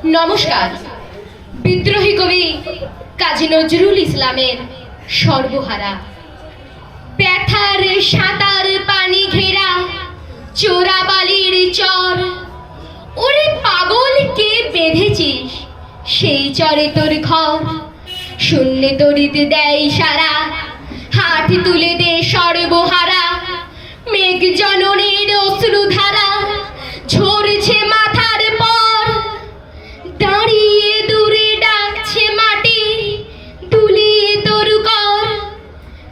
নমস্কার। বিদ্রোহী কবি কাজী নজরুল ইসলামের সর্বহারা। ব্যথার সাঁতার পানি ঘেরা চোরাবালির চর, ওরে পাগল কে বেঁধেছিস সেই চরে তোর ঘর। শূন্যে তরিতে দেয় সারা, হাত তুলে দে সর্বহারা। মেঘ জননীর অশ্রুধারা ঝরছে মাথার পর, দাঁড়িয়ে দূরে ডাকছে মাটি দুলিয়ে তোর কর।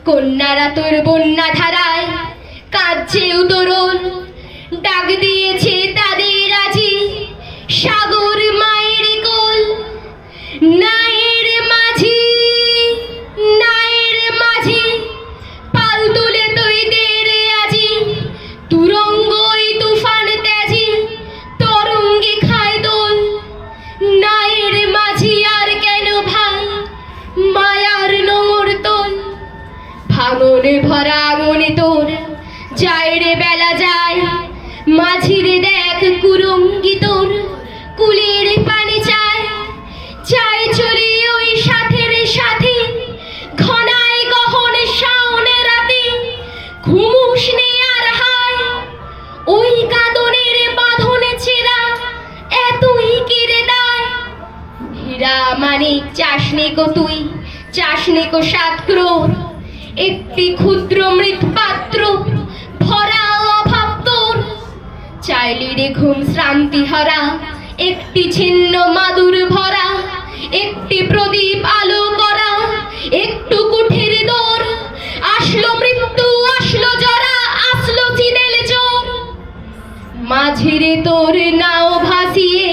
কন্যারা তোর বন্যা ধারায় কাঁদছে উতরণ, ডাক দিয়েছে তাদের আজি সাগর মায়ের কোল। নায়ের মাঝি, নায়ের মাঝি, পাল তুলে তুই দে রে আজি। তুরঙ্গই তুফান তেজি তরঙ্গে খায় দোল। নায়ের মাঝি আর কেন ভাই মায়ার নোংর তোল। ভাঙনে ভরা আঙনে তোর যায় রে বেলা যায়, মাঝিরে দেখ কুরঙ্গি তোর কুলের পানি চায়। চাই চলে ওই সাথের সাথে ঘনায় গহন শাওনে রাতে, ঘুমুস নে আর হায় ওই কাঁদনের বাঁধনে ছেঁড়া এতই কেড়ে দেয়। হীরা মানিক চাসনে কো তুই, চাসনে কো 7 ক্রোড়, একটি ক্ষুদ্র মৃৎ পাত্র ভরা অভাব তোর। চাইলি রে ঘুম শ্রান্তি হরা একটি ছিন্ন মাদুর ভরা, একটি প্রদীপ আলো করা একটু কুঠির দোর। আসলো মৃত্যু আসলো জরা আসলো চিদেল চোর। মাঝিরে তোর নাও ভাসিয়ে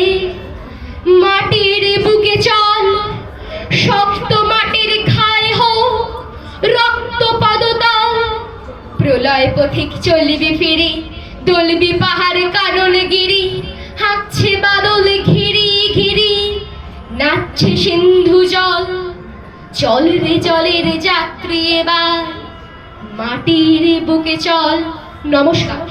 মাটির বুকে চল, শক্ত মাটির খায় হোক রক্ত পদতল। প্রলয় পথিক চলবি ফিরি, দলবি পাহাড় কানন গিরি, হাঁকছে বাদল ঘিরি ঘিরি, নাচছে সিন্ধু জল। চল রে জলের যাত্রী এবার মাটির বুকে চল। নমস্কার।